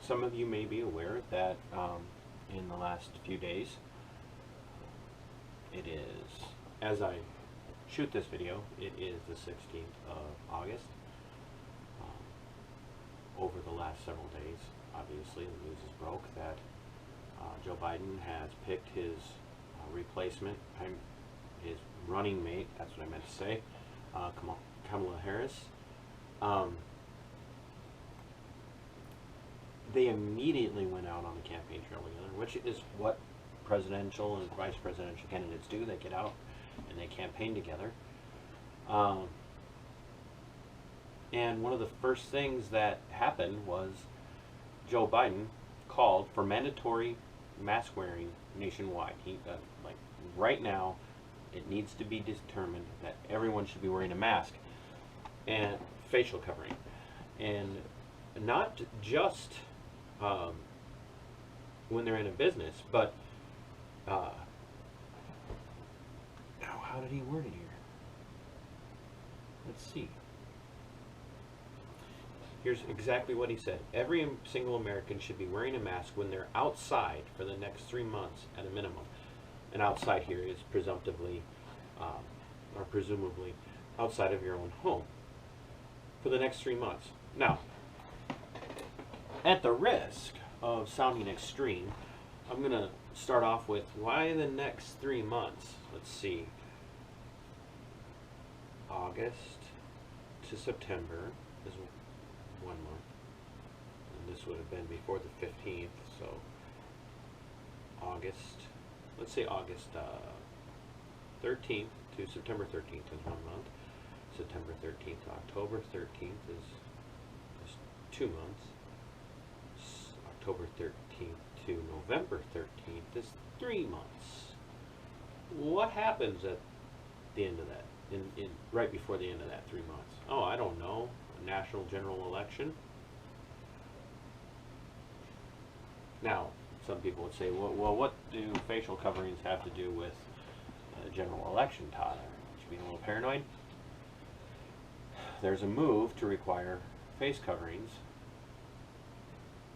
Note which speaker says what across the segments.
Speaker 1: some of you may be aware that in the last few days, it is, as I shoot this video, it is the 16th of August. Over the last several days, obviously, the news is broke that Joe Biden has picked his replacement, his running mate, that's what I meant to say, Kamala Harris. They immediately went out on the campaign trail together, which is what presidential and vice presidential candidates do. They get out and they campaign together. And one of the first things that happened was Joe Biden called for mandatory mask wearing nationwide. He, like right now, it needs to be determined that everyone should be wearing a mask and facial covering, and not just when they're in a business, but how did he word it here? Let's see. Here's exactly what he said. Every single American should be wearing a mask when they're outside for the next 3 months at a minimum. And outside here is presumptively, or presumably, outside of your own home for the next 3 months. Now, at the risk of sounding extreme, I'm going to start off with why the next 3 months. Let's see. August to September is 1 month, and this would have been before the 15th, so August, let's say August 13th to September 13th is 1 month. September 13th to October 13th is 2 months. October 13th to November 13th is 3 months. What happens at the end of that, in right before the end of that 3 months? Oh, I don't know. National general election. Now, some people would say, well, what do facial coverings have to do with a general election, Todd? Should you be a little paranoid? There's a move to require face coverings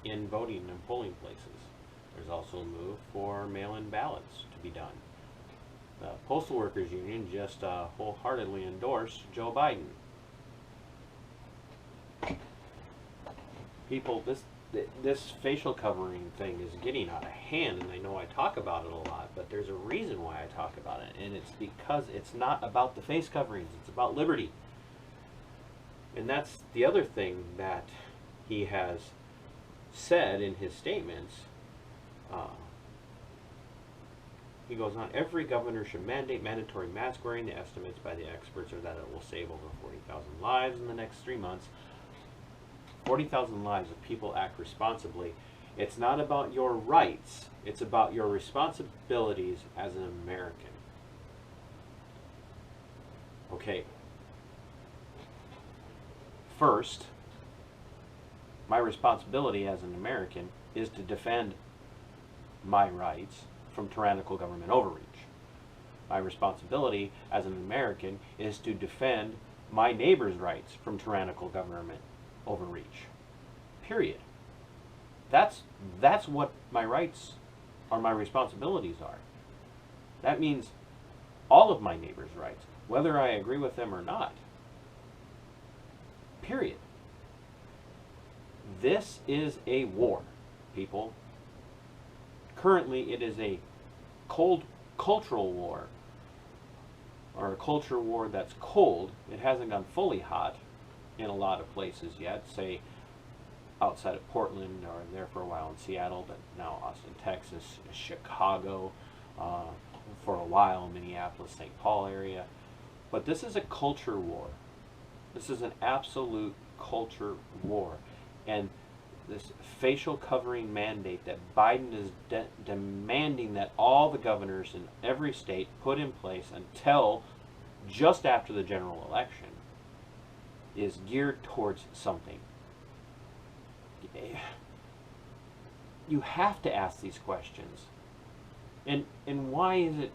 Speaker 1: in voting and polling places. There's also a move for mail-in ballots to be done. The Postal Workers Union just wholeheartedly endorsed Joe Biden. People, this facial covering thing is getting out of hand, and I know I talk about it a lot, but there's a reason why I talk about it, and it's because it's not about the face coverings, it's about liberty. And that's the other thing that he has said in his statements. He goes on, every governor should mandate mandatory mask wearing. The estimates by the experts are that it will save over 40,000 lives in the next 3 months. 40,000 lives if people act responsibly. It's not about your rights, it's about your responsibilities as an American. Okay. First, my responsibility as an American is to defend my rights from tyrannical government overreach. My responsibility as an American is to defend my neighbor's rights from tyrannical government overreach. Period. That's what my rights or my responsibilities are. That means all of my neighbors' rights, whether I agree with them or not. Period. This is a war, people. Currently, it is a cold cultural war, or a culture war that's cold. It hasn't gone fully hot in a lot of places yet, say outside of Portland, or there for a while in Seattle, but now Austin, Texas, Chicago, for a while Minneapolis, St. Paul area. But this is a culture war. This is an absolute culture war. And this facial covering mandate that Biden is demanding that all the governors in every state put in place until just after the general election is geared towards something. You have to ask these questions. And why is it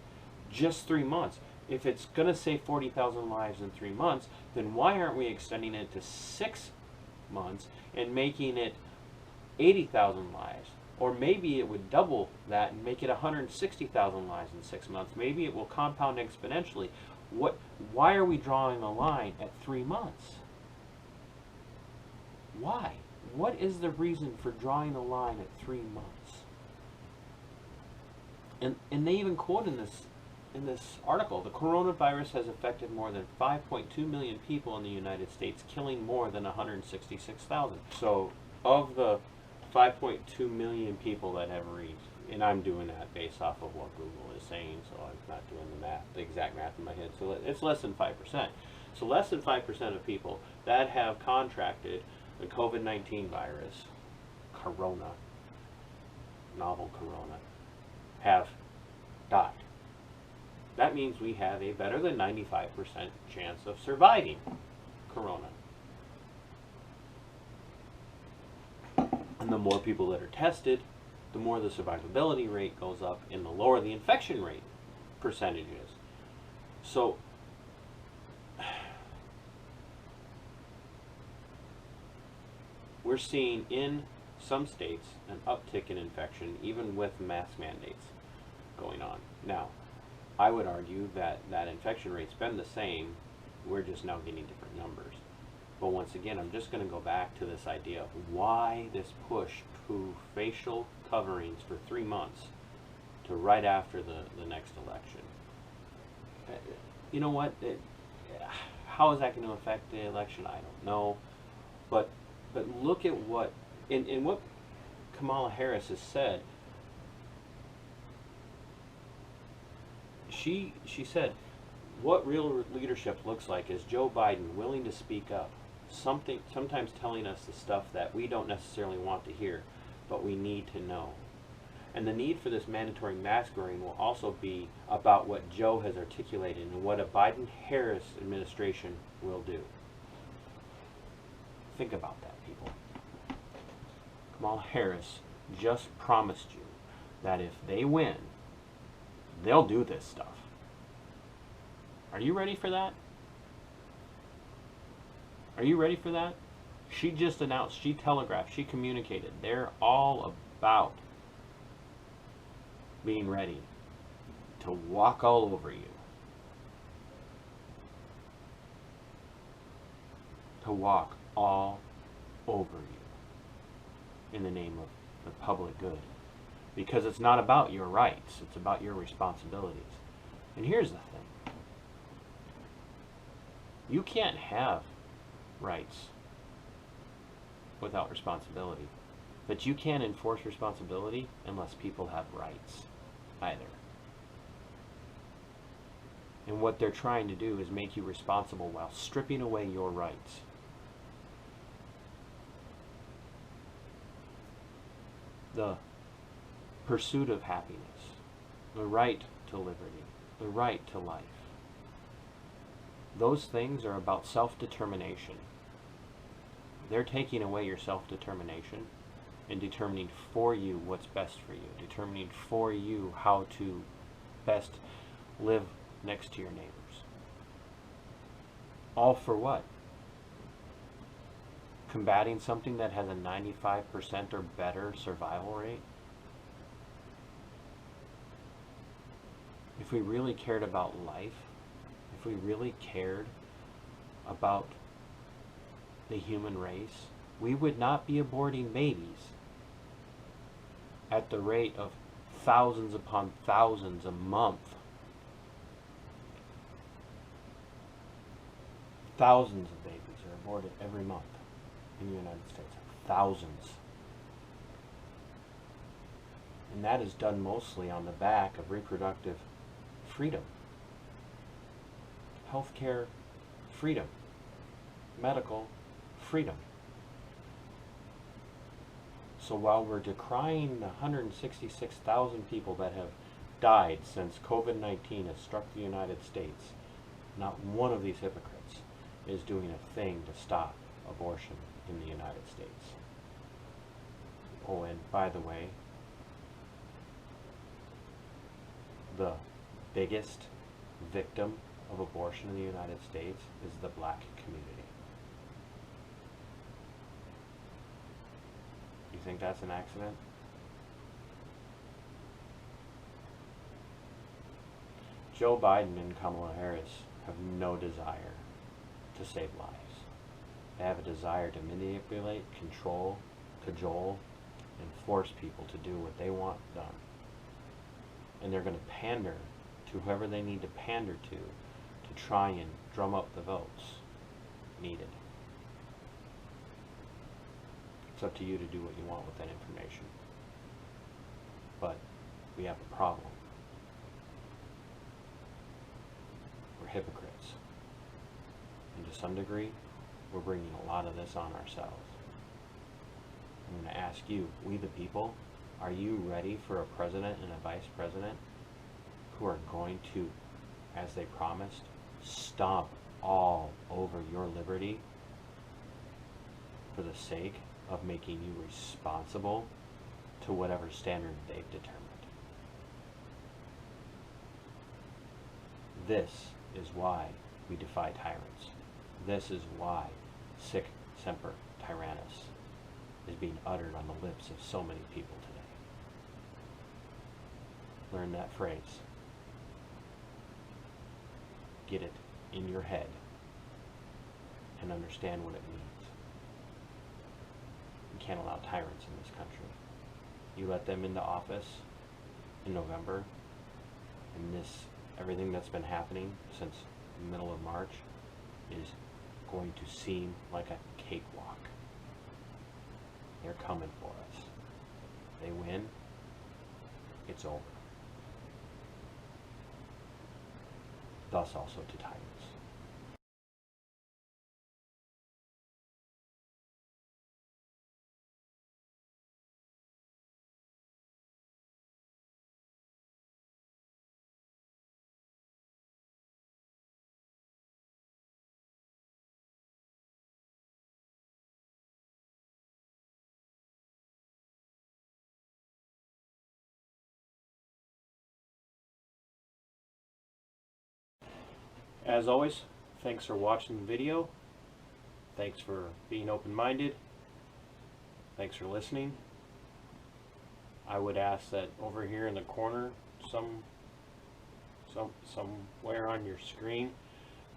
Speaker 1: just 3 months? If it's going to save 40,000 lives in 3 months, then why aren't we extending it to 6 months and making it 80,000 lives. Or maybe it would double that and make it 160,000 lives in 6 months. Maybe it will compound exponentially. Why are we drawing a line at 3 months? Why? What is the reason for drawing the line at 3 months? And they even quote in this article, the coronavirus has affected more than 5.2 million people in the United States, killing more than 166,000. So of the 5.2 million people that have reached, and I'm doing that based off of what Google is saying, so I'm not doing the exact math in my head, so it's less than 5%. So less than 5% of people that have contracted the COVID-19 virus, novel corona, have died. That means we have a better than 95% chance of surviving corona. And the more people that are tested, the more the survivability rate goes up and the lower the infection rate percentage is. So we're seeing in some states an uptick in infection even with mask mandates going on. Now, I would argue that that infection rate's been the same, we're just now getting different numbers. But once again, I'm just going to go back to this idea of why this push to facial coverings for 3 months to right after the next election. You know what? How is that going to affect the election? I don't know. But look at what, in what Kamala Harris has said. She said, what real leadership looks like is Joe Biden willing to speak up, sometimes telling us the stuff that we don't necessarily want to hear, but we need to know. And the need for this mandatory mask wearing will also be about what Joe has articulated and what a Biden-Harris administration will do. Think about that, people. Kamala Harris just promised you that if they win, they'll do this stuff. Are you ready for that? Are you ready for that? She just announced, she telegraphed, she communicated. They're all about being ready to walk all over you. To walk all over you in the name of the public good. Because it's not about your rights, it's about your responsibilities. And here's the thing. You can't have rights without responsibility. But you can't enforce responsibility unless people have rights either. And what they're trying to do is make you responsible while stripping away your rights. The pursuit of happiness, the right to liberty, the right to life. Those things are about self-determination. They're taking away your self-determination and determining for you what's best for you, determining for you how to best live next to your neighbors. All for what? Combating something that has a 95% or better survival rate? If we really cared about life, if we really cared about the human race, we would not be aborting babies at the rate of thousands upon thousands a month. Thousands of babies are aborted every month in the United States. Thousands. And that is done mostly on the back of reproductive freedom. Healthcare freedom. Medical freedom. So while we're decrying the 166,000 people that have died since COVID-19 has struck the United States, not one of these hypocrites is doing a thing to stop abortion in the United States. Oh, and by the way, the biggest victim of abortion in the United States is the black community. You think that's an accident? Joe Biden and Kamala Harris have no desire to save lives. They have a desire to manipulate, control, cajole, and force people to do what they want done. And they're going to pander to whoever they need to pander to try and drum up the votes needed. It's up to you to do what you want with that information. But we have a problem. We're hypocrites. And to some degree, we're bringing a lot of this on ourselves. I'm going to ask you, we the people, are you ready for a president and a vice president who are going to, as they promised, stomp all over your liberty for the sake of making you responsible to whatever standard they've determined? This is why we defy tyrants. This is why Sic Semper Tyrannis is being uttered on the lips of so many people today. Learn that phrase. Get it in your head and understand what it means. You can't allow tyrants in this country. You let them into office in November, and everything that's been happening since the middle of March is going to seem like a cakewalk. They're coming for us. They win, it's over. Thus also to tyrants. As always, thanks for watching the video. Thanks for being open-minded. Thanks for listening. I would ask that over here in the corner, somewhere on your screen,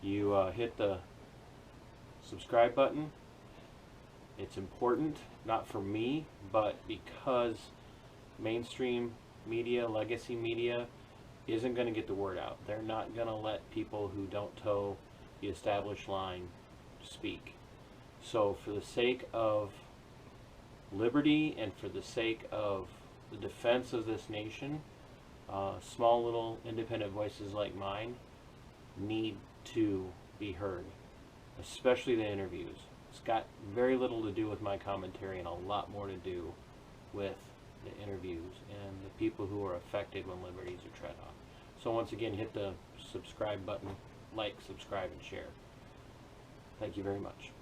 Speaker 1: you hit the subscribe button. It's important, not for me, but because mainstream media, legacy media, isn't going to get the word out. They're not going to let people who don't toe the established line speak. So for the sake of liberty and for the sake of the defense of this nation, small little independent voices like mine need to be heard, especially the interviews. It's got very little to do with my commentary and a lot more to do with the interviews and the people who are affected when liberties are tread on. So once again, hit the subscribe button, like, subscribe, and share. Thank you very much.